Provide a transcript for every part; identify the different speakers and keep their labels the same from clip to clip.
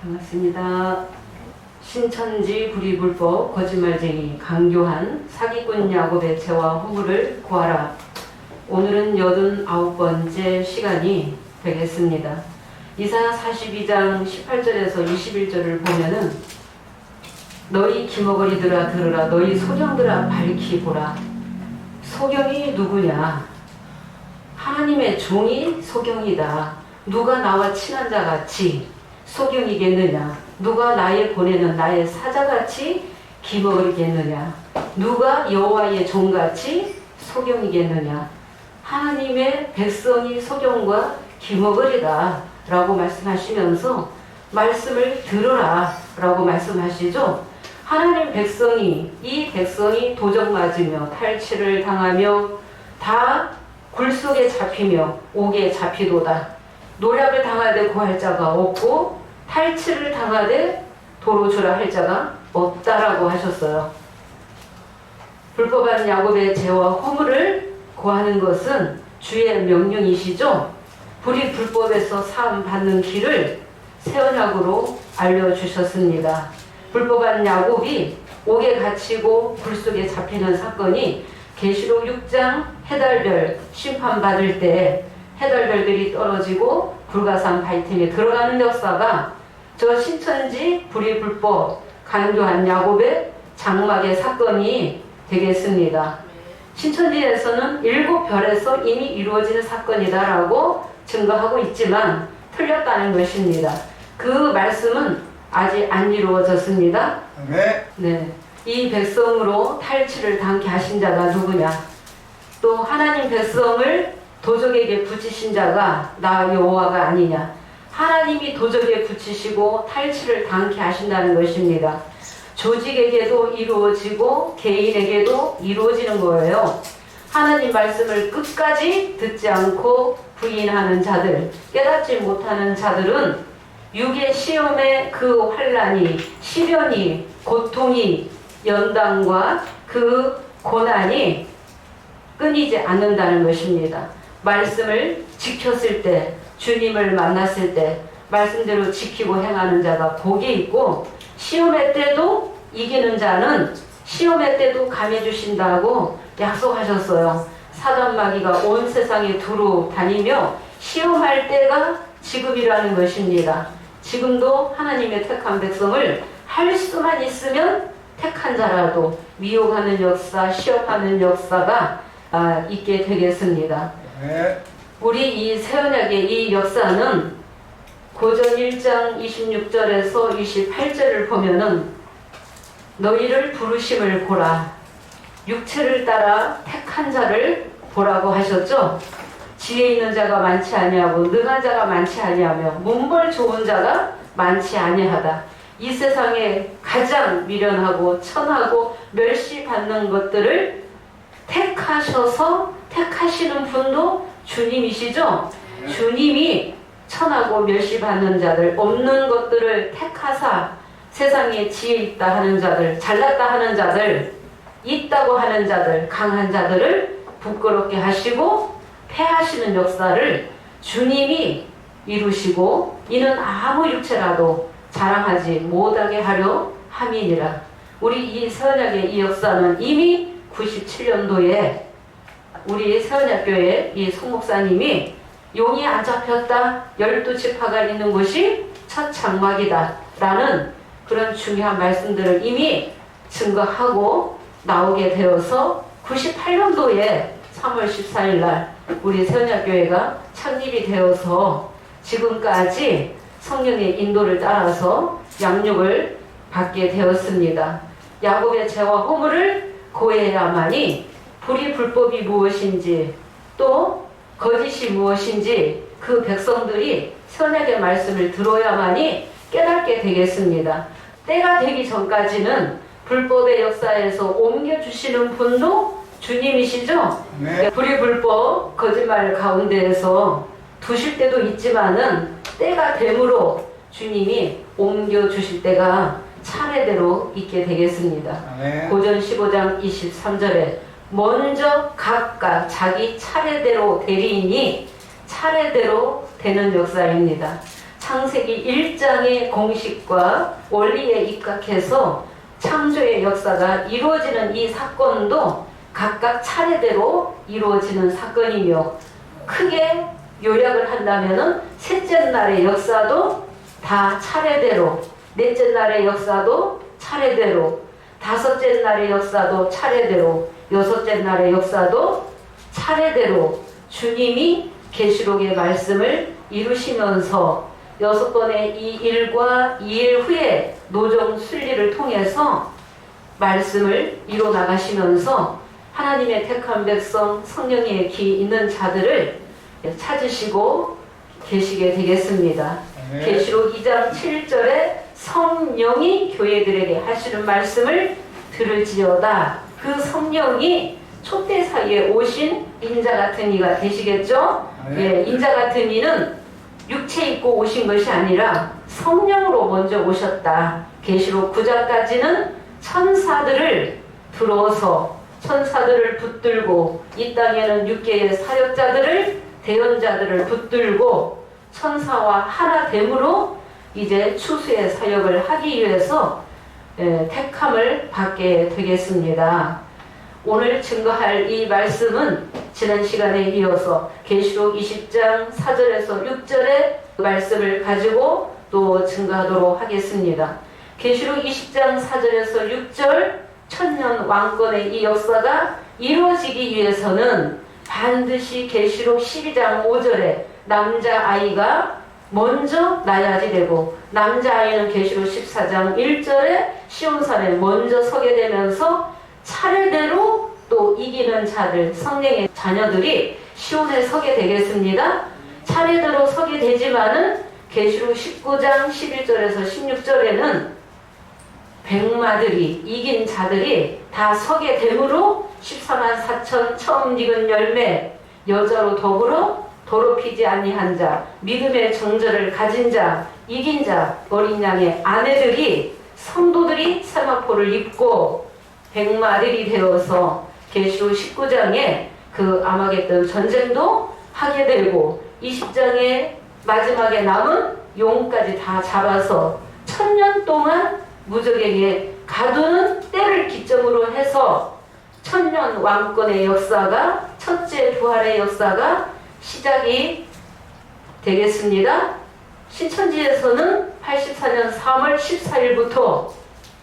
Speaker 1: 반갑습니다. 신천지 불의불법 거짓말쟁이 강교한 사기꾼 야곱의 죄와 허물을 고하라. 오늘은 89번째 시간이 되겠습니다. 이사야 42장 18절에서 21절을 보면은 너희 기머거리들아 들으라. 너희 소경들아 밝히 보라. 소경이 누구냐? 하나님의 종이 소경이다. 누가 나와 친한 자같이 소경이겠느냐? 누가 나의 보내는 나의 사자같이 기머거리겠느냐? 누가 여호와의 종같이 소경이겠느냐? 하나님의 백성이 소경과 기머거리다 라고 말씀하시면서 말씀을 들으라 라고 말씀하시죠. 하나님 백성이, 이 백성이 도적 맞으며 탈취를 당하며 다 굴 속에 잡히며 옥에 잡히도다. 노략을 당하되 구할 자가 없고 탈취를 당하되 도로 주라 할 자가 없다라고 하셨어요. 불법한 야곱의 죄와 허물을 고하는 것은 주의 명령이시죠. 불이 불법에서 사함 받는 길을 새 언약으로 알려주셨습니다. 불법한 야곱이 옥에 갇히고 불 속에 잡히는 사건이 계시록 6장 해달별 심판받을 때 해달별들이 떨어지고 불가상 바위틈에 들어가는 역사가 저 신천지 불의불법 강교한 야곱의 장막의 사건이 되겠습니다. 신천지에서는 7별에서 이미 이루어지는 사건이다라고 증거하고 있지만 틀렸다는 것입니다. 그 말씀은 아직 안 이루어졌습니다. 네. 이 백성으로 탈취를 당케 하신 자가 누구냐? 또 하나님 백성을 도적에게 붙이신 자가 나 여호와가 아니냐? 하나님이 도적에 붙이시고 탈취를 당케 하신다는 것입니다. 조직에게도 이루어지고 개인에게도 이루어지는 거예요. 하나님 말씀을 끝까지 듣지 않고 부인하는 자들, 깨닫지 못하는 자들은 육의 시험의 그 환난이, 시련이, 고통이, 연단과 그 고난이 끊이지 않는다는 것입니다. 말씀을 지켰을 때, 주님을 만났을 때 말씀대로 지키고 행하는 자가 복이 있고, 시험의 때도 이기는 자는 시험의 때도 감해 주신다고 약속하셨어요. 사단 마귀가 온 세상에 두루 다니며 시험할 때가 지금이라는 것입니다. 지금도 하나님의 택한 백성을 할 수만 있으면 택한 자라도 미혹하는 역사, 시험하는 역사가 있게 되겠습니다. 우리 이 새언약의 이 역사는 고전 1장 26절에서 28절을 보면은 너희를 부르심을 보라. 육체를 따라 택한 자를 보라고 하셨죠. 지혜 있는 자가 많지 아니하고 능한 자가 많지 아니하며 문벌 좋은 자가 많지 아니하다. 이 세상에 가장 미련하고 천하고 멸시받는 것들을 택하셔서 택하시는 분도 주님이시죠. 주님이 천하고 멸시받는 자들, 없는 것들을 택하사 세상에 지혜 있다 하는 자들, 잘났다 하는 자들, 있다고 하는 자들, 강한 자들을 부끄럽게 하시고 패하시는 역사를 주님이 이루시고 이는 아무 육체라도 자랑하지 못하게 하려 함이니라. 우리 이 새언약의 이 역사는 이미 97년도에 우리 새언약교회 이 송목사님이 용이 안 잡혔다, 12지파가 있는 곳이 첫 장막이다 라는 그런 중요한 말씀들을 이미 증거하고 나오게 되어서 98년도에 3월 14일 날 우리 새언약교회가 창립이 되어서 지금까지 성령의 인도를 따라서 양육을 받게 되었습니다. 야곱의 죄와 허물을 고해야만이 불의 불법이 무엇인지 또 거짓이 무엇인지 그 백성들이 선약의 말씀을 들어야만이 깨닫게 되겠습니다. 때가 되기 전까지는 불법의 역사에서 옮겨주시는 분도 주님이시죠? 네. 불의 불법 거짓말 가운데에서 두실 때도 있지만은 때가 되므로 주님이 옮겨주실 때가 차례대로 있게 되겠습니다. 네. 고전 15장 23절에 먼저 각각 자기 차례대로 되리니 차례대로 되는 역사입니다. 창세기 1장의 공식과 원리에 입각해서 창조의 역사가 이루어지는 이 사건도 각각 차례대로 이루어지는 사건이며, 크게 요약을 한다면은 셋째 날의 역사도 다 차례대로, 넷째 날의 역사도 차례대로, 다섯째 날의 역사도 차례대로, 여섯째 날의 역사도 차례대로 주님이 계시록의 말씀을 이루시면서 6번의 이 일과 이 일 후에 노정 순리를 통해서 말씀을 이뤄 나가시면서 하나님의 택한 백성, 성령의 기 있는 자들을 찾으시고 계시게 되겠습니다. 계시록 2장 7절에 성령이 교회들에게 하시는 말씀을 들을지어다. 그 성령이 촛대 사이에 오신 인자 같은 이가 되시겠죠? 예, 인자 같은 이는 육체 입고 오신 것이 아니라 성령으로 먼저 오셨다. 계시록 9장까지는 천사들을 들어서 천사들을 붙들고, 이 땅에는 6개의 사역자들을, 대언자들을 붙들고 천사와 하나 됨으로 이제 추수의 사역을 하기 위해서 택함을 받게 되겠습니다. 오늘 증거할 이 말씀은 지난 시간에 이어서 계시록 20장 4절에서 6절의 말씀을 가지고 또 증거하도록 하겠습니다. 계시록 20장 4절에서 6절, 천년 왕권의 이 역사가 이루어지기 위해서는 반드시 계시록 12장 5절에 남자아이가 먼저 나야지 되고, 남자아이는 계시록 14장 1절에 시온산에 먼저 서게 되면서 차례대로 또 이기는 자들, 성령의 자녀들이 시온에 서게 되겠습니다. 차례대로 서게 되지만은 계시록 19장 11절에서 16절에는 백마들이, 이긴 자들이 다 서게 되므로 14만 4천 처음 익은 열매, 여자로 더불어 더럽히지 아니한 자, 믿음의 정절을 가진 자, 이긴 자, 어린 양의 아내들이, 성도들이 세마포를 입고 백마들이 되어서 계시록 19장에 그 아마겟돈 전쟁도 하게 되고, 20장의 마지막에 남은 용까지 다 잡아서 1000년 동안 무적에게 가두는 때를 기점으로 해서 천년 왕권의 역사가, 첫째 부활의 역사가 시작이 되겠습니다. 신천지에서는 84년 3월 14일부터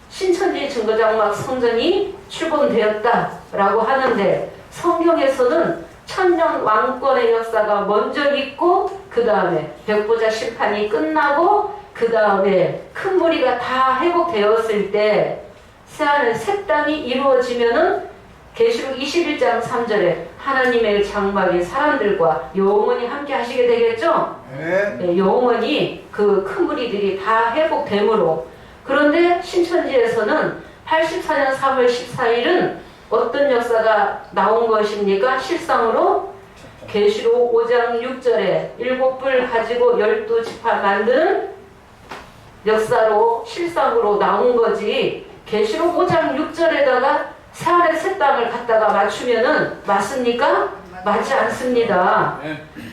Speaker 1: 신천지 증거장막 성전이 출범되었다라고 하는데, 성경에서는 천년 왕권의 역사가 먼저 있고, 그 다음에 백보자 심판이 끝나고, 그 다음에 큰 무리가 다 회복되었을 때 새하늘 새 땅이 이루어지면은 계시록 21장 3절에 하나님의 장막이 사람들과 영원히 함께 하시게 되겠죠? 네, 영원히 그 큰 무리들이 다 회복되므로. 그런데 신천지에서는 84년 3월 14일은 어떤 역사가 나온 것입니까? 실상으로 계시록 5장 6절에 7불 가지고 12지파 만드는 역사로, 실상으로 나온 거지, 계시록 5장 6절에다가 새하늘 새 땅을 갖다가 맞추면은 맞습니까? 맞지 않습니다.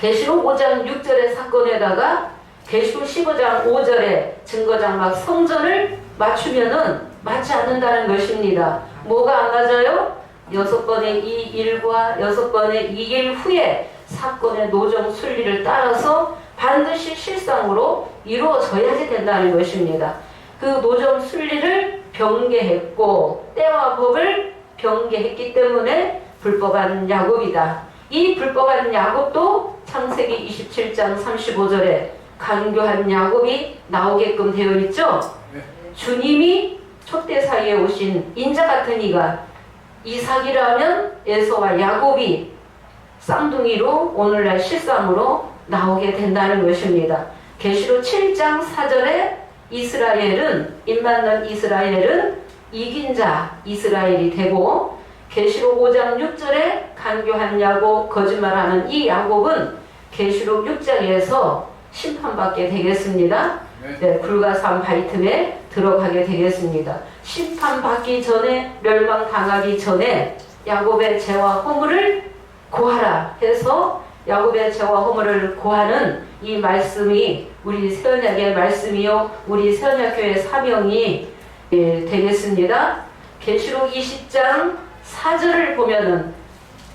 Speaker 1: 계시록 5장 6절의 사건에다가 계시록 15장 5절의 증거장막 성전을 맞추면은 맞지 않는다는 것입니다. 뭐가 안 맞아요? 6번의 이 일과 6번의 이 일 후에 사건의 노정 순리를 따라서 반드시 실상으로 이루어져야지 된다는 것입니다. 그 노정 순리를 변개했고 때와 법을 변개했기 때문에 불법한 야곱이다. 이 불법한 야곱도 창세기 27장 35절에 간교한 야곱이 나오게끔 되어 있죠. 주님이 촛대 사이에 오신 인자 같은 이가, 이삭이라면 에서와 야곱이 쌍둥이로 오늘날 실상으로 나오게 된다는 것입니다. 계시록 7장 4절에 이스라엘은, 입맞는 이스라엘은 이긴 자 이스라엘이 되고, 계시록 5장 6절에 간교한 야곱, 거짓말하는 이 야곱은 계시록 6장에서 심판받게 되겠습니다. 네, 불가사한 바위 틈에 들어가게 되겠습니다. 심판받기 전에, 멸망당하기 전에 야곱의 죄와 허물을 고하라 해서 야곱의 죄와 허물을 고하는 이 말씀이 우리 새언약의 말씀이요 우리 새언약교회 사명이 되겠습니다. 계시록 20장 4절을 보면은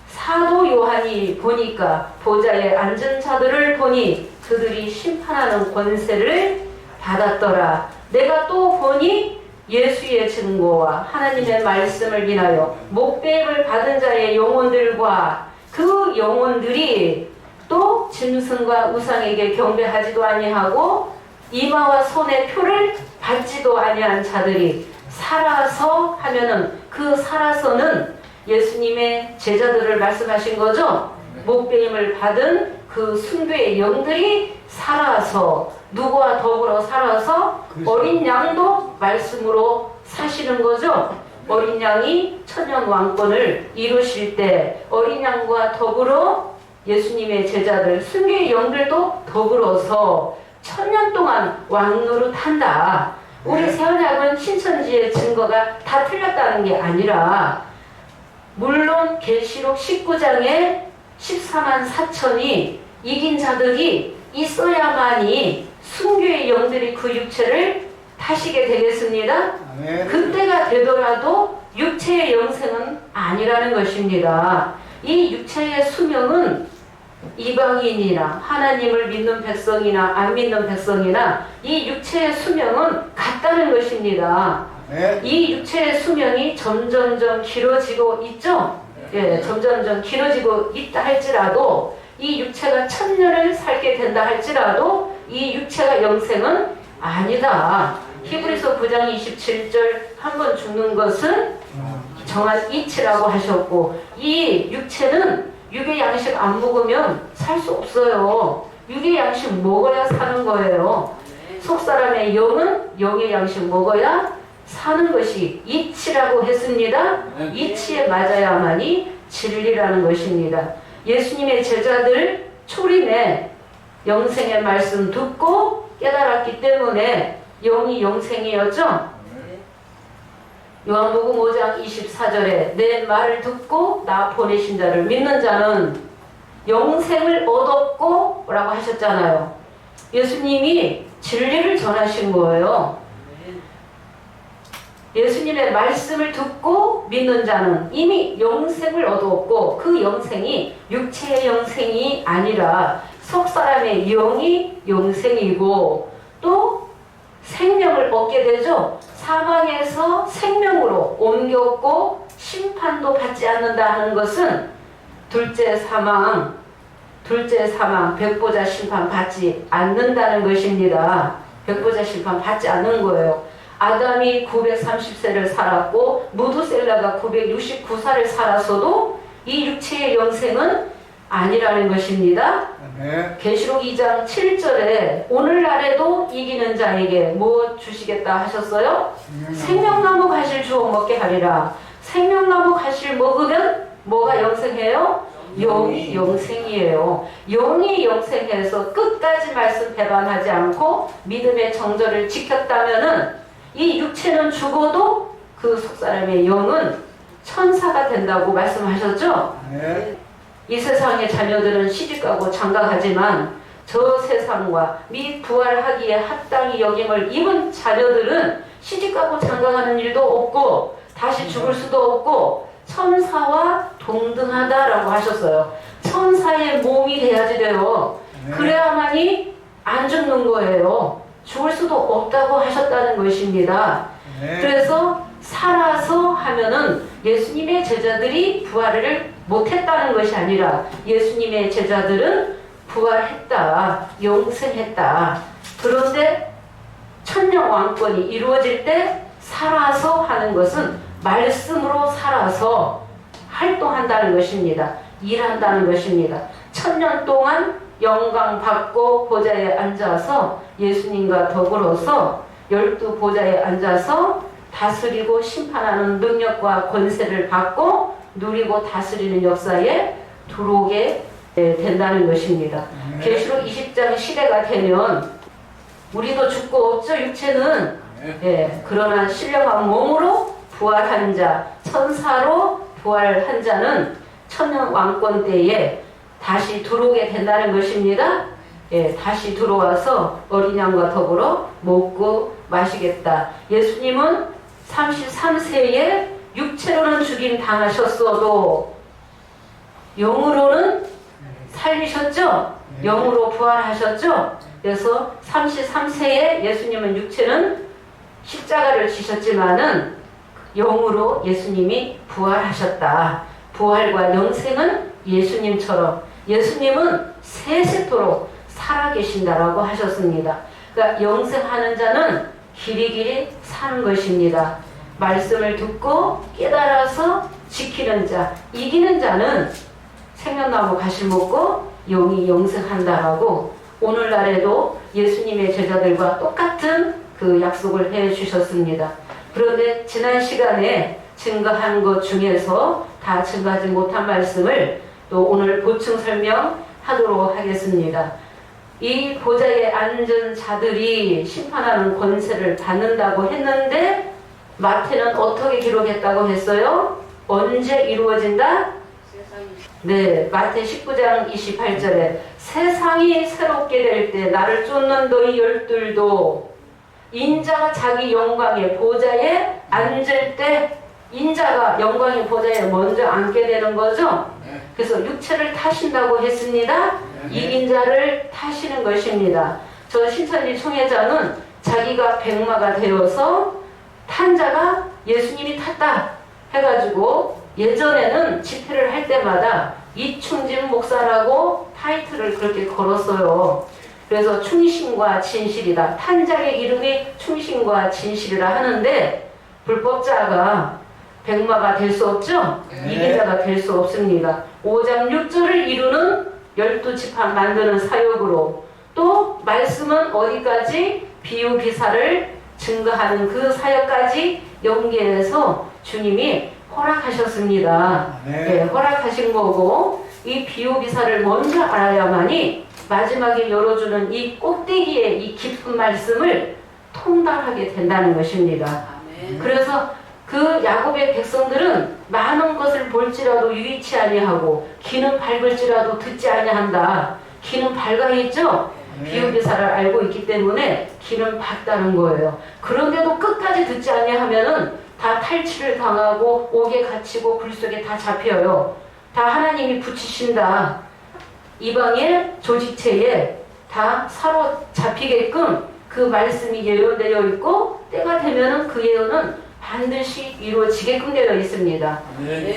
Speaker 1: 사도 요한이 보니까 보좌에 앉은 자들을 보니 그들이 심판하는 권세를 받았더라. 내가 또 보니 예수의 증거와 하나님의 말씀을 인하여 목배임을 받은 자의 영혼들과 그 영혼들이 또 짐승과 우상에게 경배하지도 아니하고 이마와 손의 표를 받지도 아니한 자들이 살아서 하면은 그 살아서는 예수님의 제자들을 말씀하신 거죠. 목배임을 받은 그 숭배의 영들이 살아서 누구와 더불어 살아서 어린 양도 말씀으로 사시는 거죠. 어린 양이 천년 왕권을 이루실 때 어린 양과 더불어 예수님의 제자들 숭배의 영들도 더불어서 천년 동안 왕노릇한다. 우리 새언약은 신천지의 증거가 다 틀렸다는 게 아니라 물론 계시록 19장에 14만 4천이 이긴 자들이 있어야만이 숭배의 영들이 그 육체를 타시게 되겠습니다. 그때가 되더라도 육체의 영생은 아니라는 것입니다. 이 육체의 수명은 이방인이나 하나님을 믿는 백성이나 안 믿는 백성이나 이 육체의 수명은 같다는 것입니다. 이 육체의 수명이 점점점 길어지고 있죠? 예, 점점점 길어지고 있다 할지라도 이 육체가 천년을 살게 된다 할지라도 이 육체가 영생은 아니다. 히브리서 9장 27절 한 번 죽는 것은 정한 이치라고 하셨고 이 육체는 육의 양식 안 먹으면 살 수 없어요. 육의 양식 먹어야 사는 거예요. 속사람의 영은 영의 양식 먹어야 사는 것이 이치라고 했습니다. 이치에 맞아야만이 진리라는 것입니다. 예수님의 제자들 초림에 영생의 말씀 듣고 깨달았기 때문에 영이 영생이었죠. 요한복음 5장 24절에 내 말을 듣고 나 보내신 자를 믿는 자는 영생을 얻었고 라고 하셨잖아요. 예수님이 진리를 전하신 거예요. 예수님의 말씀을 듣고 믿는 자는 이미 영생을 얻었고 그 영생이 육체의 영생이 아니라 속사람의 영이 영생이고 또 생명을 얻게 되죠. 사망에서 생명으로 옮겼고 심판도 받지 않는다 하는 것은 둘째 사망, 백보자 심판 받지 않는다는 것입니다. 백보자 심판 받지 않는 거예요. 아담이 930세를 살았고 무두셀라가 969살을 살았어도 이 육체의 영생은 아니라는 것입니다. 계시록 2장 7절에 오늘날에도 이기는 자에게 무엇 주시겠다 하셨어요? 생명나무 가실 주어 먹게 하리라. 생명나무 가실 먹으면 뭐가 영생해요? 영이 영생이에요. 영이 영생해서 끝까지 말씀 배반하지 않고 믿음의 정절을 지켰다면은 이 육체는 죽어도 그 속사람의 영은 천사가 된다고 말씀하셨죠? 이 세상의 자녀들은 시집가고 장가가지만 저 세상과 미 부활하기에 합당히 여김을 입은 자녀들은 시집가고 장가가는 일도 없고 다시 죽을 수도 없고 천사와 동등하다라고 하셨어요. 천사의 몸이 돼야지 돼요. 그래야만이 안 죽는 거예요. 죽을 수도 없다고 하셨다는 것입니다. 그래서 살아서 하면은 예수님의 제자들이 부활을 못했다는 것이 아니라 예수님의 제자들은 부활했다, 영생했다. 그런데 천년 왕권이 이루어질 때 살아서 하는 것은 말씀으로 살아서 활동한다는 것입니다. 일한다는 것입니다. 천년 동안 영광 받고 보좌에 앉아서 예수님과 더불어서 12보좌에 앉아서 다스리고 심판하는 능력과 권세를 받고 누리고 다스리는 역사에 들어오게 된다는 것입니다. 계시록 20장 시대가 되면 우리도 죽고 없죠. 육체는. 그러나 신령한 몸으로 부활한 자, 천사로 부활한 자는 천년 왕권 때에 다시 들어오게 된다는 것입니다. 다시 들어와서 어린 양과 더불어 먹고 마시겠다. 예수님은 33세에 육체로는 죽임 당하셨어도 영으로는 살리셨죠? 영으로 부활하셨죠? 그래서 33세에 예수님은 육체는 십자가를 지셨지만은 영으로 예수님이 부활하셨다. 부활과 영생은 예수님처럼, 예수님은 세세토록 살아계신다라고 하셨습니다. 그러니까 영생하는 자는 길이길이 사는 것입니다. 말씀을 듣고 깨달아서 지키는 자, 이기는 자는 생명나무 가시 먹고 영이 영생한다라고 오늘날에도 예수님의 제자들과 똑같은 그 약속을 해 주셨습니다. 그런데 지난 시간에 증거한 것 중에서 다 증거하지 못한 말씀을 또 오늘 보충 설명하도록 하겠습니다. 이 보좌에 앉은 자들이 심판하는 권세를 받는다고 했는데 마태는 어떻게 기록했다고 했어요? 언제 이루어진다? 네, 마태 19장 28절에 세상이 새롭게 될 때 나를 쫓는 너희 열둘도 인자가 자기 영광의 보좌에 앉을 때, 인자가 영광의 보좌에 먼저 앉게 되는 거죠. 그래서 육체를 타신다고 했습니다. 이긴 자를 타시는 것입니다. 저 신천지 총회장은 자기가 백마가 되어서 탄 자가 예수님이 탔다 해가지고 예전에는 집회를 할 때마다 이충진 목사라고 타이틀을 그렇게 걸었어요. 그래서 충신과 진실이다. 탄자의 이름이 충신과 진실이라 하는데 불법자가 백마가 될 수 없죠? 이기자가 될 수 없습니다. 5장 6절을 이루는 12지파 만드는 사역으로, 또 말씀은 어디까지 비유비사를 증거하는 그 사역까지 연계해서 주님이 허락하셨습니다. 네, 허락하신 거고, 이 비유비사를 먼저 알아야만이 마지막에 열어주는 이 꼭대기의 이 깊은 말씀을 통달하게 된다는 것입니다. 그래서 그 야곱의 백성들은 많은 것을 볼지라도 유의치 아니하고 귀는 밝을지라도 듣지 아니한다. 귀는 밝아 있죠? 비유비사를 알고 있기 때문에 귀는 밝다는 거예요. 그런데도 끝까지 듣지 아니하면은 다 탈취를 당하고 옥에 갇히고 불 속에 다 잡혀요. 다 하나님이 붙이신다. 이방의 조직체에 다 사로잡히게끔 그 말씀이 예언되어 있고 때가 되면은 그 예언은 반드시 이루어지게끔 되어 있습니다.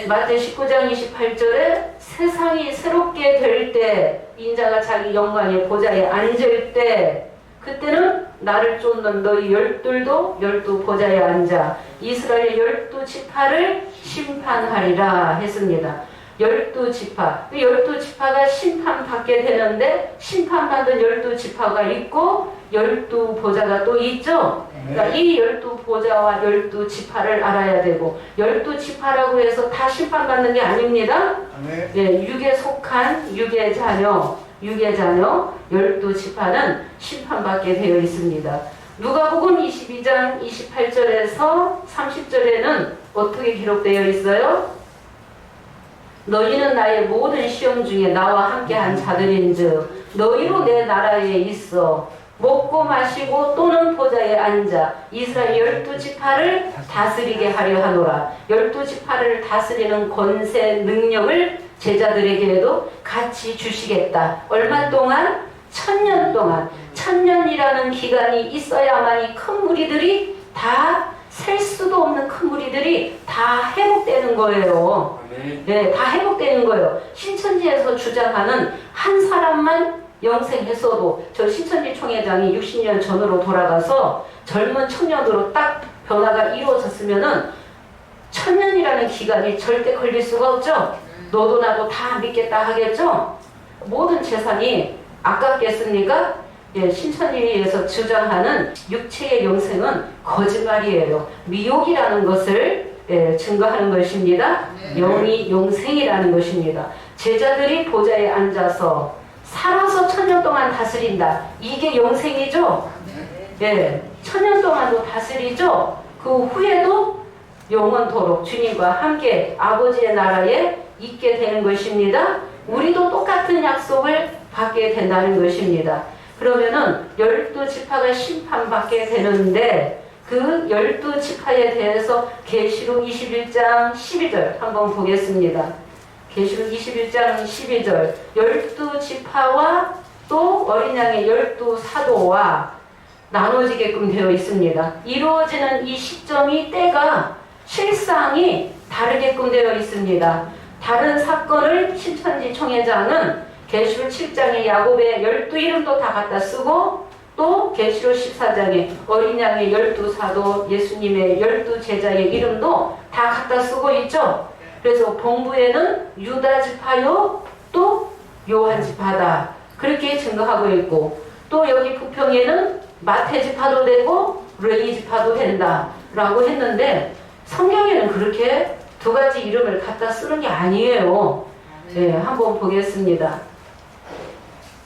Speaker 1: 마태 19장 28절에 세상이 새롭게 될 때 인자가 자기 영광의 보좌에 앉을 때 그때는 나를 쫓는 너희 열둘도 열두 보좌에 앉아 이스라엘 12지파를 심판하리라 했습니다. 12지파, 12지파가 심판받게 되는데 심판받은 12지파가 있고 12보좌가 또 있죠. 그러니까 이 12보좌와 12지파를 알아야 되고 12지파라고 해서 다 심판받는 게 아닙니다. 예, 육에 속한 육의 자녀 12지파는 심판받게 되어 있습니다. 누가복음 22장 28절에서 30절에는 어떻게 기록되어 있어요? 너희는 나의 모든 시험 중에 나와 함께한 자들인즉 너희로 내 나라에 있어 먹고 마시고 또는 보좌에 앉아 이스라엘 12지파를 다스리게 하려 하노라. 12지파를 다스리는 권세 능력을 제자들에게도 같이 주시겠다. 얼마 동안? 1000년 동안. 1000년이라는 기간이 있어야만이 큰 무리들이 다 셀 수도 없는 큰 무리들이 다 회복되는 거예요. 네, 다 회복되는 거예요. 신천지에서 주장하는 한 사람만 영생했어도 저 신천지 총회장이 60년 전으로 돌아가서 젊은 청년으로 딱 변화가 이루어졌으면은 1000년이라는 기간이 절대 걸릴 수가 없죠. 너도 나도 다 믿겠다 하겠죠. 모든 재산이 아깝겠습니까? 예, 신천지에서 주장하는 육체의 영생은 거짓말이에요. 미혹이라는 것을 증거하는 것입니다. 영이 영생이라는 것입니다. 제자들이 보좌에 앉아서 살아서 1000년 동안 다스린다. 이게 영생이죠? 예, 1000년 동안도 다스리죠? 그 후에도 영원토록 주님과 함께 아버지의 나라에 있게 되는 것입니다. 우리도 똑같은 약속을 받게 된다는 것입니다. 그러면은 12지파가 심판받게 되는데 그 12지파에 대해서 계시록 21장 12절 한번 보겠습니다. 계시록 21장 12절 12지파와 또 어린 양의 12사도와 나눠지게끔 되어 있습니다. 이루어지는 이 시점이 때가 실상이 다르게끔 되어 있습니다. 다른 사건을 신천지 총회장은 계시록 7장에 야곱의 12이름도 다 갖다 쓰고 또 계시록 14장에 어린 양의 12사도 예수님의 12제자의 이름도 다 갖다 쓰고 있죠. 그래서 본부에는 유다 지파요 또 요한 지파다 그렇게 증거하고 있고 또 여기 부평에는 마태 지파도 되고 레위 지파도 된다 라고 했는데 성경에는 그렇게 두 가지 이름을 갖다 쓰는 게 아니에요. 네, 한번 보겠습니다.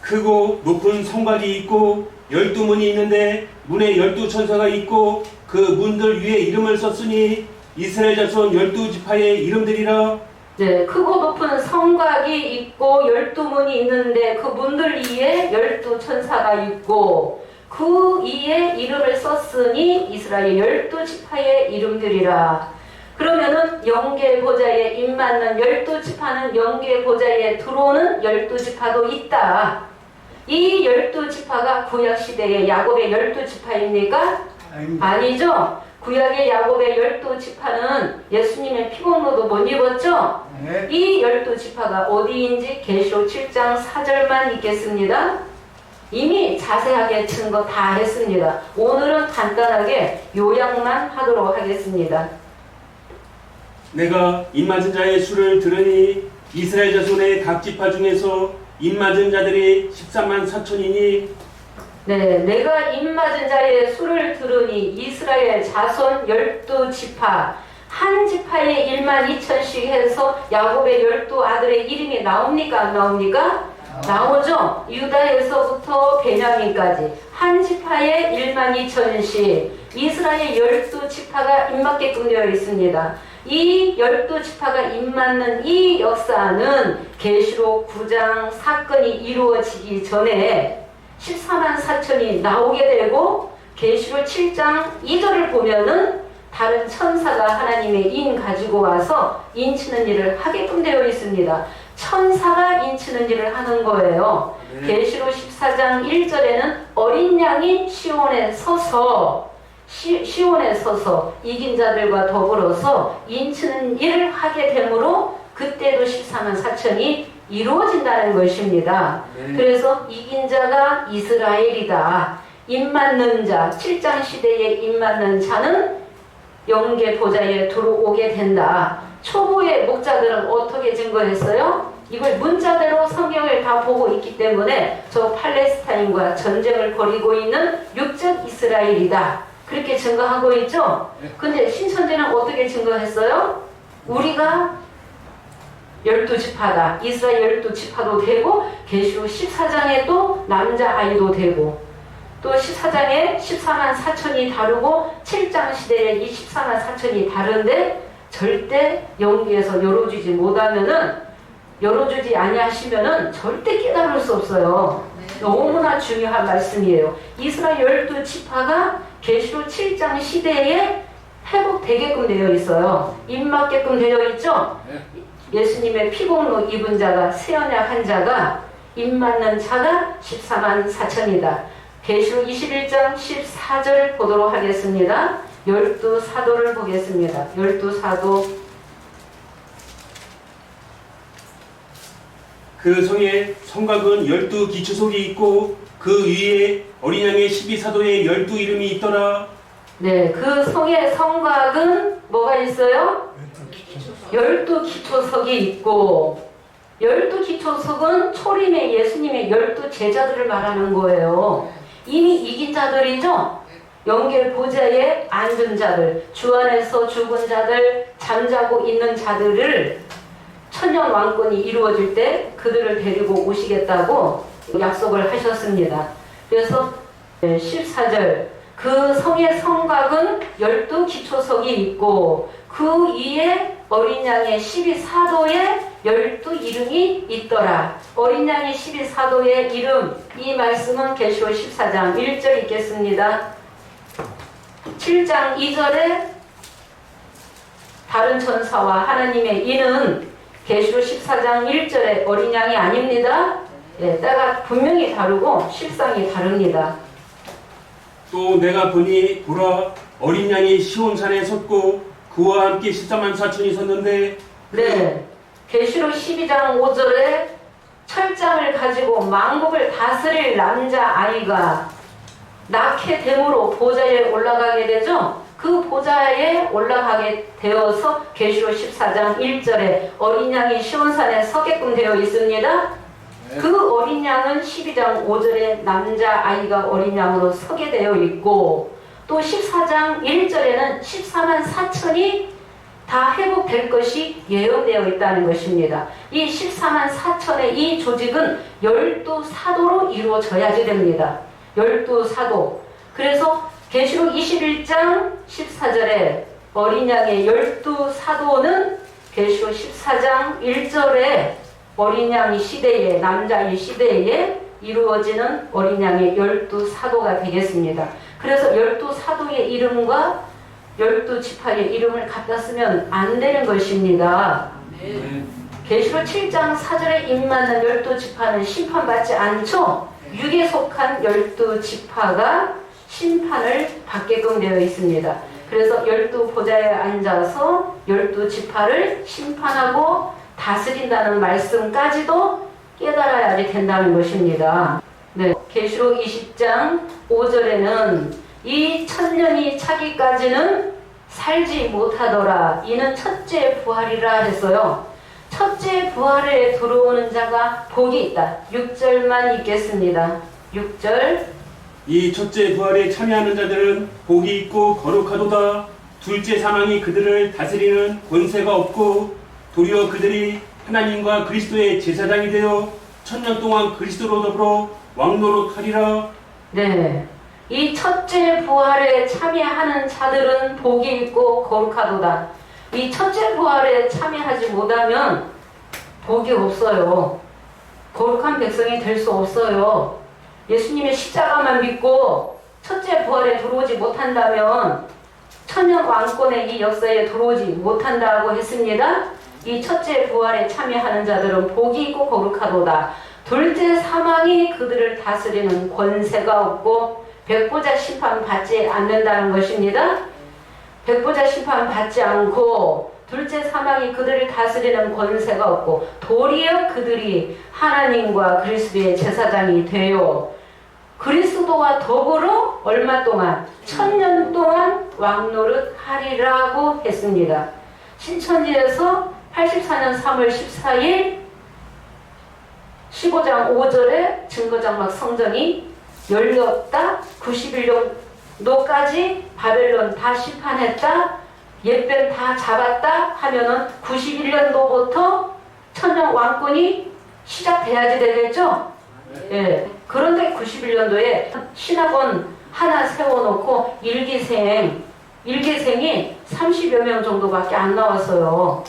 Speaker 2: 크고 높은 성곽이 있고 12문이 있는데 문에 12천사가 있고 그 문들 위에 이름을 썼으니 이스라엘 자손 12지파의 이름들이라.
Speaker 1: 네, 크고 높은 성곽이 있고 12문이 있는데 그 문들 위에 12천사가 있고 그 위에 이름을 썼으니 이스라엘 12지파의 이름들이라. 그러면은 영계보좌에 입맞는 12지파는 영계보좌에 들어오는 12지파도 있다. 이 12지파가 구약시대의 야곱의 12지파입니까? 아니죠. 구약의 야곱의 12지파는 예수님의 피공로도 못 입었죠?
Speaker 3: 네.
Speaker 1: 이 12지파가 어디인지 계시록 7장 4절만 읽겠습니다. 이미 자세하게 친 거 다 했습니다. 오늘은 간단하게 요약만 하도록 하겠습니다.
Speaker 2: 내가 입맞은 자의 수를 들으니 이스라엘 자손의 각 지파 중에서 입맞은 자들이 13만 4천이니.
Speaker 1: 네, 내가 입맞은 자의 수를 들으니 이스라엘 자손 12지파 한 지파에 1만 2천씩 해서 야곱의 12아들의 이름이 나옵니까 안 나옵니까? 나오죠. 유다에서부터 베냐민까지 한 지파에 1만 2천씩 이스라엘 12지파가 입맞게끔 되어 있습니다. 이 12지파가 입맞는 이 역사는 계시록 9장 사건이 이루어지기 전에 14만 4천이 나오게 되고 계시록 7장 2절을 보면은 다른 천사가 하나님의 인 가지고 와서 인치는 일을 하게끔 되어 있습니다. 천사가 인치는 일을 하는 거예요. 계시록 14장 1절에는 어린 양이 시온에 서서 이긴 자들과 더불어서 인치는 일을 하게 되므로 그때도 14만 4천이 이루어진다는 것입니다. 그래서 이긴 자가 이스라엘이다. 입맞는 자, 7장 시대에 입맞는 자는 영계 보좌에 들어오게 된다. 초보의 목자들은 어떻게 증거했어요? 이걸 문자대로 성경을 다 보고 있기 때문에 저 팔레스타인과 전쟁을 벌이고 있는 육적 이스라엘이다. 그렇게 증거하고 있죠? 근데 신천지는 어떻게 증거했어요? 우리가 12지파다. 이스라엘 12지파도 되고 계시록 14장에도 남자아이도 되고 또 14장에 14만 4천이 다르고 7장 시대에 이 14만 4천이 다른데 절대 영계에서 열어주지 못하면은 열어주지 아니하시면은 절대 깨달을 수 없어요. 너무나 중요한 말씀이에요. 이스라엘 12지파가 계시록 7장 시대에 회복되게끔 되어 있어요. 입맞게끔 되어 있죠? 예수님의 피공로 입은 자가 세언약 한 자가 입맞는 자가 14만 4천이다. 계시록 21장 14절 보도록 하겠습니다. 12사도를 보겠습니다. 12사도.
Speaker 2: 그 성에 성곽은 12기초석이 있고 그 위에 어린 양의 12사도의 12이름이 있더라.
Speaker 1: 네, 그 성의 성곽은 뭐가 있어요? 12기초석이 있고 12기초석은 초림의 예수님의 12제자들을 말하는 거예요. 이미 이긴 자들이죠? 영계 보좌에 앉은 자들, 주 안에서 죽은 자들, 잠자고 있는 자들을 천년 왕권이 이루어질 때 그들을 데리고 오시겠다고 약속을 하셨습니다. 그래서 14절 그 성의 성곽은 12기초석이 있고 그 위에 어린 양의 12사도에 12이름이 있더라. 어린 양의 12사도의 이름, 이 말씀은 계시록 14장 1절 읽겠습니다. 7장 2절에 다른 천사와 하나님의 이는 계시록 14장 1절에 어린 양이 아닙니다. 예, 때가 분명히 다르고 실상이 다릅니다.
Speaker 2: 또 내가 보니 보라 어린 양이 시온산에 섰고 그와 함께 14만 4천이 섰는데
Speaker 1: 네, 계시록 12장 5절에 철장을 가지고 만국을 다스릴 남자아이가 낳게 됨으로 보좌에 올라가게 되죠. 그 보좌에 올라가게 되어서 계시록 14장 1절에 어린 양이 시온산에 서게끔 되어 있습니다. 그 어린 양은 12장 5절에 남자아이가 어린 양으로 서게 되어 있고, 또 14장 1절에는 14만 4천이 다 회복될 것이 예언되어 있다는 것입니다. 이 14만 4천의 이 조직은 12사도로 이루어져야지 됩니다. 12사도. 그래서 계시록 21장 14절에 어린 양의 12사도는 계시록 14장 1절에 어린 양 시대에, 남자의 시대에 이루어지는 어린 양의 12사도가 되겠습니다. 그래서 12사도의 이름과 12지파의 이름을 갖다 쓰면 안 되는 것입니다. 계시록 7장 4절에 임맞는 12지파는 심판받지 않죠. 육에 속한 12지파가 심판을 받게끔 되어 있습니다. 그래서 12보좌에 앉아서 12지파를 심판하고 다스린다는 말씀까지도 깨달아야지 된다는 것입니다. 네, 계시록 20장 5절에는 이 천년이 차기까지는 살지 못하더라. 이는 첫째 부활이라 했어요. 첫째 부활에 들어오는 자가 복이 있다. 6절만 읽겠습니다. 6절.
Speaker 2: 이 첫째 부활에 참여하는 자들은 복이 있고 거룩하도다. 둘째 사망이 그들을 다스리는 권세가 없고 도리어 그들이 하나님과 그리스도의 제사장이 되어 천년 동안 그리스도로 더불어 왕노릇하리라.
Speaker 1: 네, 이 첫째 부활에 참여하는 자들은 복이 있고 거룩하도다. 이 첫째 부활에 참여하지 못하면 복이 없어요. 거룩한 백성이 될 수 없어요. 예수님의 십자가만 믿고 첫째 부활에 들어오지 못한다면 천년 왕권의 이 역사에 들어오지 못한다고 했습니다. 이 첫째 부활에 참여하는 자들은 복이 있고 거룩하도다. 둘째 사망이 그들을 다스리는 권세가 없고 백보자 심판 받지 않는다는 것입니다. 백보자 심판 받지 않고 둘째 사망이 그들을 다스리는 권세가 없고 도리어 그들이 하나님과 그리스도의 제사장이 되어 그리스도와 더불어 얼마 동안? 천년 동안 왕노릇 하리라고 했습니다. 신천지에서 84년 3월 14일 15장 5절에 증거장막 성전이 열렸다. 91년도까지 바벨론 다 심판했다. 옛변 다 잡았다 하면은 91년도부터 천년 왕권이 시작돼야지 되겠죠? 예. 그런데 91년도에 신학원 하나 세워놓고 일기생이 30여 명 정도밖에 안 나왔어요.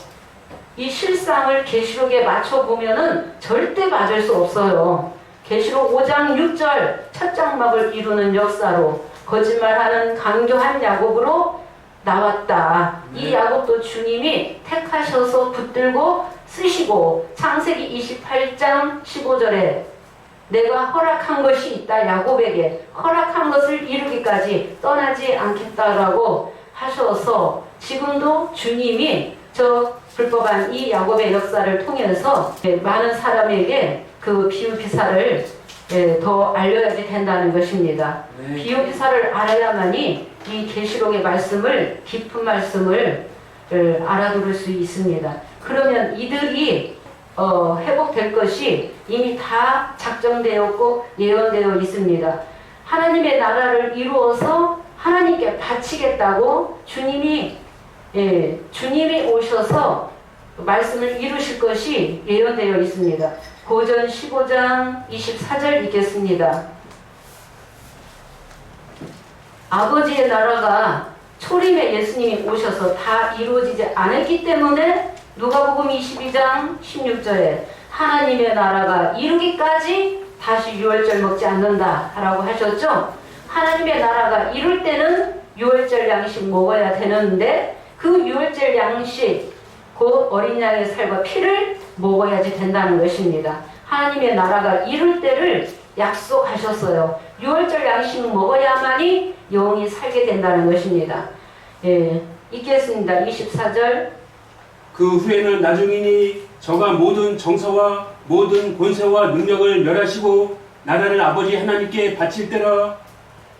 Speaker 1: 이 실상을 계시록에 맞춰보면은 절대 맞을 수 없어요. 계시록 5장 6절 첫 장막을 이루는 역사로 거짓말하는 강교한 야곱으로 나왔다. 이 야곱도 주님이 택하셔서 붙들고 쓰시고 창세기 28장 15절에 내가 허락한 것이 있다. 야곱에게 허락한 것을 이루기까지 떠나지 않겠다라고 하셔서 지금도 주님이 저 불법한 이 야곱의 역사를 통해서 많은 사람에게 그 비유기사를 더 알려야지 된다는 것입니다. 비유기사를 알아야만이 이 계시록의 말씀을 깊은 말씀을 알아들을 수 있습니다. 그러면 이들이 회복될 것이 이미 다 작정되었고 예언되어 있습니다. 하나님의 나라를 이루어서 하나님께 바치겠다고 주님이 오셔서 말씀을 이루실 것이 예언되어 있습니다. 고전 15장 24절 읽겠습니다. 아버지의 나라가 초림에 예수님이 오셔서 다 이루어지지 않았기 때문에 누가복음 22장 16절에 하나님의 나라가 이루기까지 다시 유월절 먹지 않는다라고 하셨죠. 하나님의 나라가 이룰 때는 유월절 양식 먹어야 되는데 그 유월절 양식, 곧 어린 양의 살과 피를 먹어야지 된다는 것입니다. 하나님의 나라가 이룰 때를 약속하셨어요. 유월절 양식 먹어야만이 영이 살게 된다는 것입니다. 예, 읽겠습니다. 24절.
Speaker 2: 그 후에는 나중이니 저가 모든 정사와 모든 권세와 능력을 멸하시고 나라를 아버지 하나님께 바칠 때라.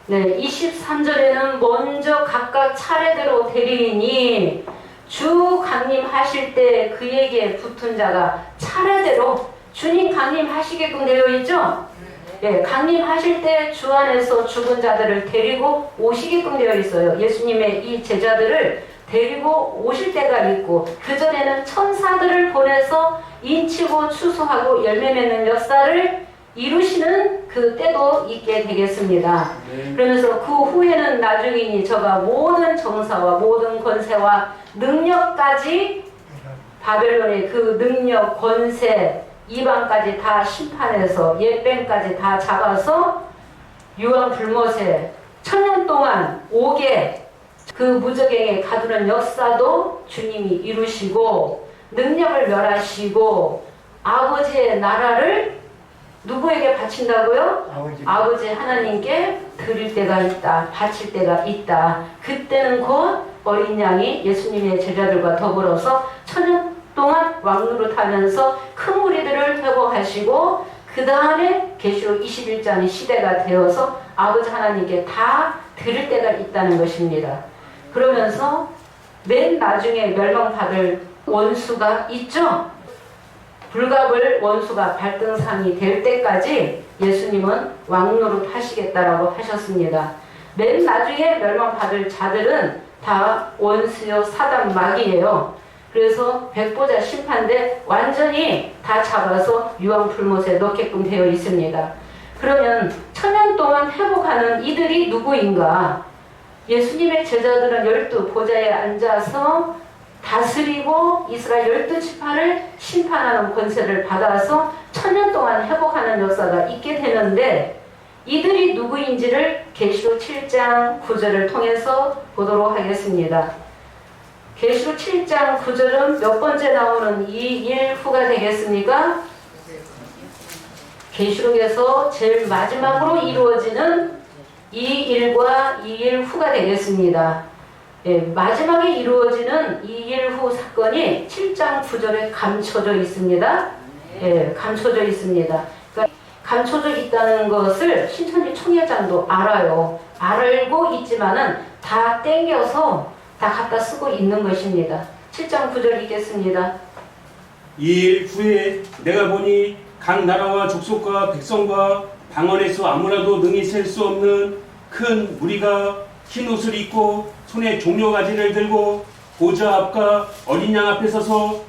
Speaker 1: 네, 23절에는 먼저 각각 차례대로 대리인이 주 강림하실 때 그에게 붙은 자가 차례대로 주님 강림하시게끔 되어 있죠? 예, 강림하실 때 주 안에서 죽은 자들을 데리고 오시게끔 되어 있어요. 예수님의 이 제자들을 데리고 오실 때가 있고, 그전에는 천사들을 보내서 인치고 추수하고 열매 맺는 역사를 이루시는 그 때도 있게 되겠습니다. 그러면서 그 후에는 나중이니 저가 모든 정사와 모든 권세와 능력까지, 바벨론의 그 능력, 권세, 이방까지 다 심판해서 옛뱀까지 다 잡아서 유황 불못에 천년 동안 오게 그 무적행에 가두는 역사도 주님이 이루시고 능력을 멸하시고 아버지의 나라를 누구에게 바친다고요? 아버지 하나님께 드릴 때가 있다. 바칠 때가 있다. 그때는 곧 어린 양이 예수님의 제자들과 더불어서 천년 동안 왕노릇하면서 큰 무리들을 회복하시고 그 다음에 계시록 21장의 시대가 되어서 아버지 하나님께 다 드릴 때가 있다는 것입니다. 그러면서 맨 나중에 멸망받을 원수가 있죠? 불갑을 원수가 발등상이 될 때까지 예수님은 왕노릇 하시겠다라고 하셨습니다. 맨 나중에 멸망받을 자들은 다 원수요 사단 마귀예요. 그래서 백보자 심판대 완전히 다 잡아서 유황 불못에 넣게끔 되어 있습니다. 그러면 천년 동안 회복하는 이들이 누구인가? 예수님의 제자들은 12 보좌에 앉아서 다스리고 이스라엘 12지파를 심판하는 권세를 받아서 천년 동안 회복하는 역사가 있게 되는데, 이들이 누구인지를 계시록 7장 9절을 통해서 보도록 하겠습니다. 계시록 7장 9절은 몇 번째 나오는 이 일 후가 되겠습니까? 계시록에서 제일 마지막으로 이루어지는 이 일과 이 일 후가 되겠습니다. 예, 마지막에 이루어지는 이 일 후 사건이 7장 9절에 감춰져 있습니다. 예, 감춰져 있습니다. 그러니까 감춰져 있다는 것을 신천지 총회장도 알아요. 알고 있지만은 다 땡겨서 다 갖다 쓰고 있는 것입니다. 7장 9절 읽겠습니다.
Speaker 2: 이 일 후에 내가 보니 각 나라와 족속과 백성과 방언에서 아무라도 능히 셀 수 없는 큰 무리가 흰 옷을 입고 손에 종려가지를 들고 보좌 앞과 어린 양 앞에 서서,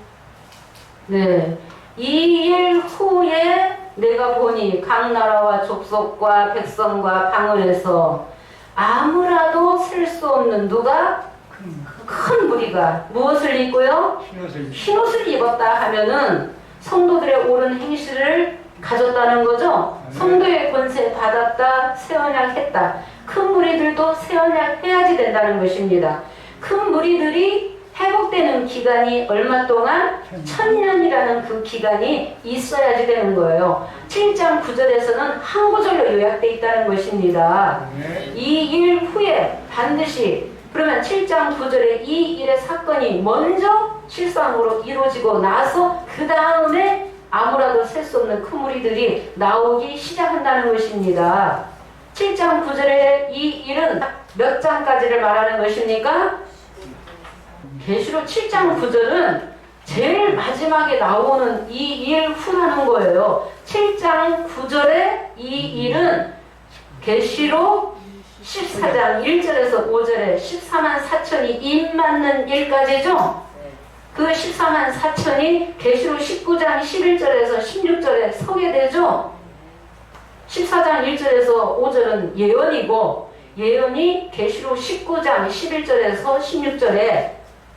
Speaker 1: 네, 이 일 후에 내가 보니 각 나라와 족속과 백성과 방언에서 아무라도 셀 수 없는 누가? 큰 무리가 무엇을 입고요? 흰옷을 입었다 하면은 성도들의 옳은 행실을 가졌다는 거죠. 성도의 권세 받았다, 새언약했다. 큰 무리들도 새언약 해야지 된다는 것입니다. 큰 무리들이 회복되는 기간이 얼마 동안? 1000년이라는 그 기간이 있어야지 되는 거예요. 7장 9절에서는 한 구절로 요약되어 있다는 것입니다. 이 일 후에 반드시, 그러면 7장 9절에 이 일의 사건이 먼저 실상으로 이루어지고 나서 그 다음에 아무라도 셀 수 없는 큰 무리들이 나오기 시작한다는 것입니다. 7장 9절에 이 일은 몇 장까지를 말하는 것입니까? 계시록 7장 9절은 제일 마지막에 나오는 이 일 후라는 거예요. 7장 9절에 이 일은 계시록 14장 1절에서 5절에 14만 4천이 입 맞는 일까지죠. 그 14만 4천이 계시록 19장 11절에서 16절에 서게 되죠. 14장 1절에서 5절은 예언이고 예언이 계시록 19장 11절에서 16절에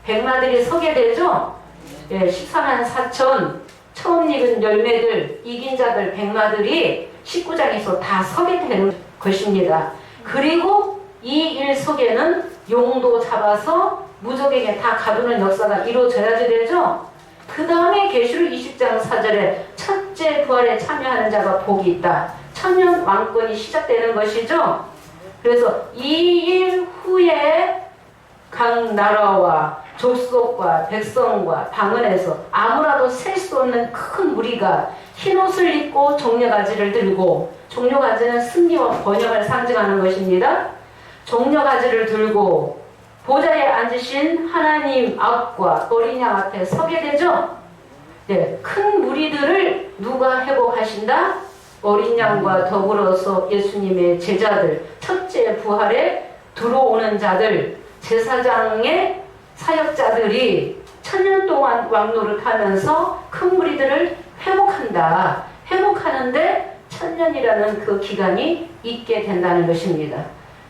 Speaker 1: 백마들이 서게 되죠. 14만 4천 처음 익은 열매들, 이긴 자들, 백마들이 19장에서 다 서게 되는 것입니다. 그리고 이 일 속에는 용도 잡아서 무적에게 다 가두는 역사가 이루어져야지 되죠. 그 다음에 계시록 20장 4절에 첫째 부활에 참여하는 자가 복이 있다. 천년 왕권이 시작되는 것이죠. 그래서 이 일 후에 각 나라와 족속과 백성과 방언에서 아무라도 셀 수 없는 큰 무리가 흰옷을 입고 종려가지를 들고, 종려가지는 승리와 번영을 상징하는 것입니다. 종려가지를 들고 보좌에 앉으신 하나님 앞과 어린 양 앞에 서게 되죠. 큰 무리들을 누가 회복하신다? 어린 양과 더불어서 예수님의 제자들, 첫째 부활에 들어오는 자들, 제사장의 사역자들이 천년 동안 왕노릇하면서 큰 무리들을 회복한다. 회복하는데 천년이라는 그 기간이 있게 된다는 것입니다.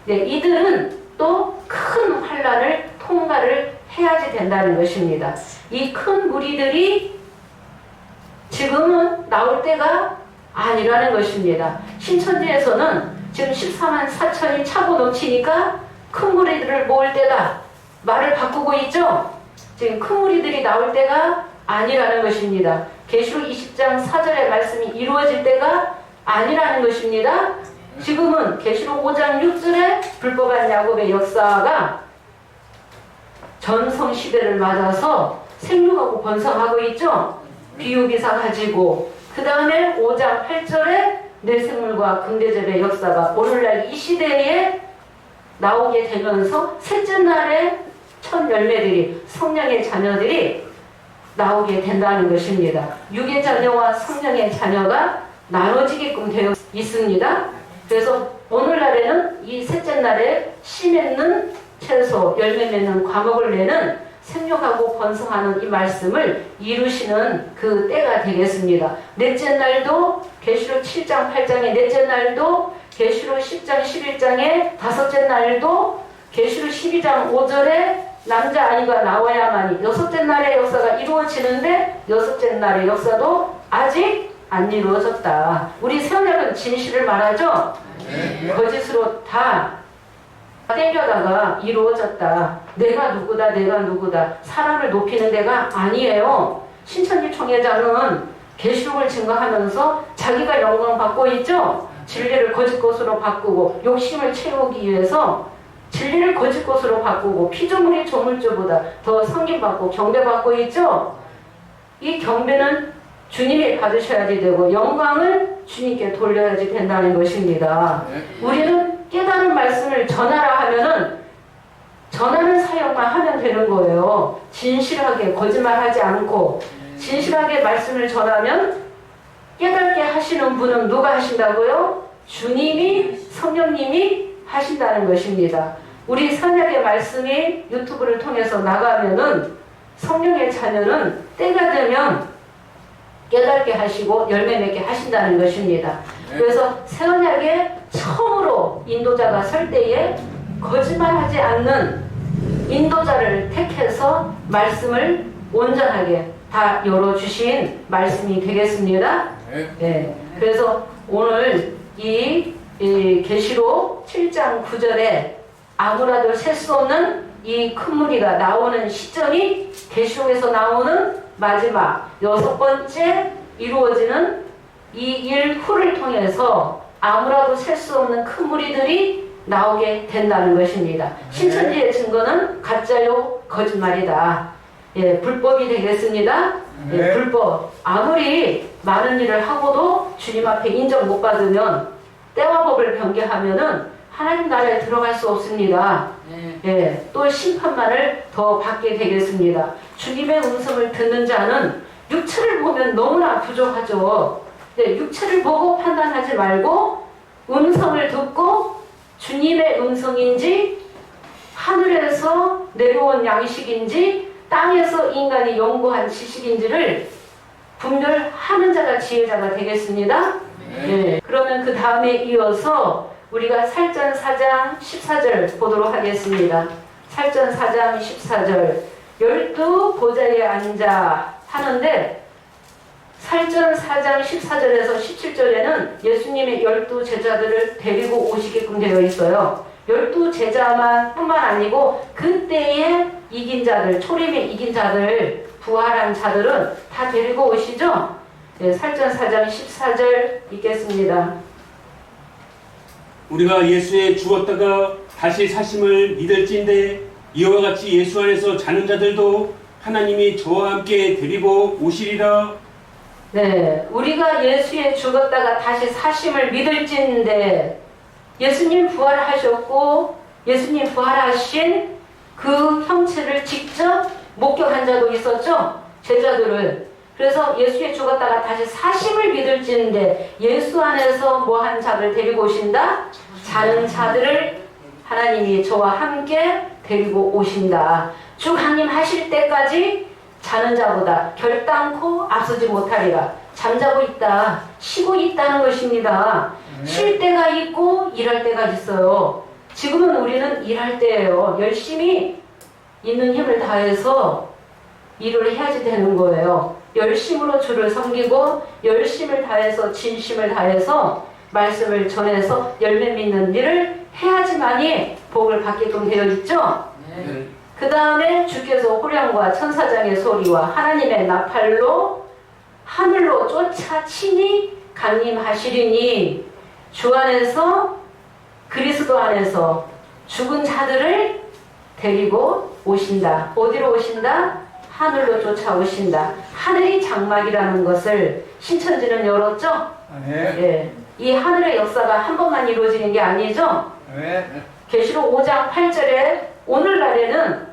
Speaker 1: 이들은 또 큰 환난을 통과를 해야지 된다는 것입니다. 이 큰 무리들이 지금은 나올 때가 아니라는 것입니다. 신천지에서는 지금 14만 4천이 차고 넘치니까 큰 무리들을 모을 때다. 말을 바꾸고 있죠. 지금 큰 무리들이 나올 때가 아니라는 것입니다. 계시록 20장 4절의 말씀이 이루어질 때가 아니라는 것입니다. 지금은 계시록 5장 6절에 불법한 야곱의 역사가 전성시대를 맞아서 생육하고 번성하고 있죠. 비유기사 가지고 그 다음에 5장 8절에 내생물과 금대접의 역사가 오늘날 이 시대에 나오게 되면서 셋째 날에 첫 열매들이 성령의 자녀들이 나오게 된다는 것입니다. 육의 자녀와 성령의 자녀가 나눠지게끔 되어 있습니다. 그래서 오늘날에는 이 셋째 날에 씨 맺는 채소, 열매 맺는 과목을 내는 생육하고 번성하는 이 말씀을 이루시는 그 때가 되겠습니다. 넷째 날도 계시록 7장 8장의 넷째 날도 계시록 10장 11장의 다섯째 날도 계시록 12장 5절에 남자 아이가 나와야만이 여섯째 날의 역사가 이루어지는데 여섯째 날의 역사도 아직 안 이루어졌다. 우리 세언약은 진실을 말하죠. 거짓으로 다 때려다가 이루어졌다. 내가 누구다, 내가 누구다. 사람을 높이는 데가 아니에요. 신천지 총회장은 계시록을 증거하면서 자기가 영광 받고 있죠. 진리를 거짓 것으로 바꾸고 욕심을 채우기 위해서 진리를 거짓 것으로 바꾸고 피조물이 조물주보다 더 섬김받고 경배받고 있죠. 이 경배는 주님이 받으셔야지 되고 영광을 주님께 돌려야지 된다는 것입니다. 우리는 깨달은 말씀을 전하라 하면은 전하는 사역만 하면 되는 거예요. 진실하게 거짓말하지 않고 진실하게 말씀을 전하면 깨닫게 하시는 분은 누가 하신다고요? 주님이, 성령님이 하신다는 것입니다. 우리 선약의 말씀이 유튜브를 통해서 나가면은 성령의 자녀는 때가 되면 깨닫게 하시고 열매 맺게 하신다는 것입니다. 그래서 새 언약에 처음으로 인도자가 설 때에 거짓말하지 않는 인도자를 택해서 말씀을 온전하게 다 열어주신 말씀이 되겠습니다. 네. 그래서 오늘 이 계시록 7장 9절에 아무라도 셀 수 없는 이 큰 무리가 나오는 시점이 계시록에서 나오는 마지막 6번째 이루어지는 이 일 후를 통해서 아무라도 셀 수 없는 큰 무리들이 나오게 된다는 것입니다. 신천지의 증거는 가짜요, 거짓말이다. 불법이 되겠습니다. 불법. 아무리 많은 일을 하고도 주님 앞에 인정 못 받으면 때와 법을 변개하면은 하나님 나라에 들어갈 수 없습니다. 또 심판만을 더 받게 되겠습니다. 주님의 음성을 듣는 자는 육체를 보면 너무나 부족하죠. 육체를 보고 판단하지 말고 음성을 듣고 주님의 음성인지 하늘에서 내려온 양식인지 땅에서 인간이 연구한 지식인지를 분별하는 자가 지혜자가 되겠습니다. 그러면 그 다음에 이어서 우리가 살전 4장 14절 보도록 하겠습니다. 살전 4장 14절 12보좌에 앉아 하는데 살전 4장 14절에서 17절에는 예수님의 12제자들을 데리고 오시게끔 되어 있어요. 12제자만 뿐만 아니고 그때의 이긴 자들, 초림에 이긴 자들, 부활한 자들은 다 데리고 오시죠. 네, 살전 4장 14절 읽겠습니다.
Speaker 2: 우리가 예수의 죽었다가 다시 사심을 믿을진대 이와 같이 예수 안에서 자는 자들도 하나님이 저와 함께 데리고 오시리라.
Speaker 1: 네, 우리가 예수의 죽었다가 다시 사심을 믿을진데 예수님 부활하셨고 예수님 부활하신 그 형체를 직접 목격한 자도 있었죠. 제자들을. 그래서 예수의 죽었다가 다시 사심을 믿을진데 예수 안에서 뭐한 자를 데리고 오신다? 자는 자들을 하나님이 저와 함께 데리고 오신다. 주 강림하실 때까지 자는 자보다 결단코 앞서지 못하리라. 잠자고 있다. 쉬고 있다는 것입니다. 쉴 때가 있고 일할 때가 있어요. 지금은 우리는 일할 때예요. 열심히 있는 힘을 다해서 일을 해야지 되는 거예요. 열심으로 주를 섬기고 열심을 다해서 진심을 다해서 말씀을 전해서 열매 맺는 일을 해야지만이 복을 받게끔 되어 있죠.
Speaker 3: 네.
Speaker 1: 그 다음에 주께서 호령과 천사장의 소리와 하나님의 나팔로 하늘로 쫓아 친히 강림하시리니 주 안에서 그리스도 안에서 죽은 자들을 데리고 오신다. 어디로 오신다? 하늘로 쫓아오신다. 하늘이 장막이라는 것을 신천지는 열었죠?
Speaker 3: 네.
Speaker 1: 예. 이 하늘의 역사가 한 번만 이루어지는 게 아니죠?
Speaker 3: 네.
Speaker 1: 계시록 5장 8절에 오늘날에는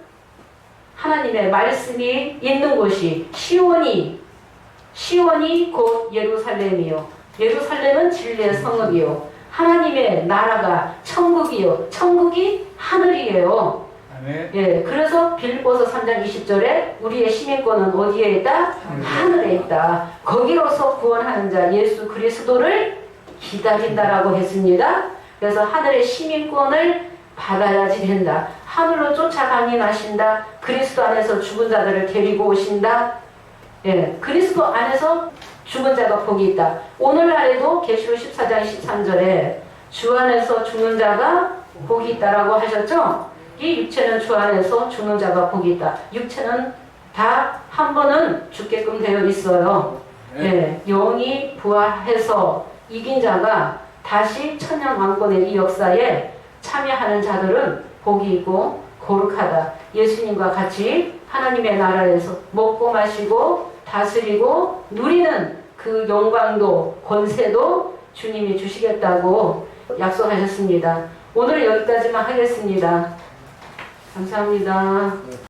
Speaker 1: 하나님의 말씀이 있는 곳이 시온이 곧 예루살렘이요. 예루살렘은 진리의 성읍이요. 하나님의 나라가 천국이요. 천국이 하늘이에요.
Speaker 3: 네.
Speaker 1: 예, 그래서 빌립보서 3장 20절에 우리의 시민권은 어디에 있다? 하늘에 있다. 거기로서 구원하는 자 예수 그리스도를 기다린다라고 했습니다. 그래서 하늘의 시민권을 받아야지 된다. 하늘로 쫓아 강림하신다. 그리스도 안에서 죽은 자들을 데리고 오신다. 예, 그리스도 안에서 죽은 자가 복이 있다. 오늘날에도 계시록 14장 13절에 주 안에서 죽는 자가 복이 있다라고 하셨죠? 이 육체는 주 안에서 죽는 자가 복이 있다. 육체는 다 한 번은 죽게끔 되어 있어요. 예, 영이 부활해서 이긴 자가 다시 천년 왕권의 이 역사에 참여하는 자들은 복이 있고 거룩하다. 예수님과 같이 하나님의 나라에서 먹고 마시고 다스리고 누리는 그 영광도 권세도 주님이 주시겠다고 약속하셨습니다. 오늘 여기까지만 하겠습니다. 감사합니다.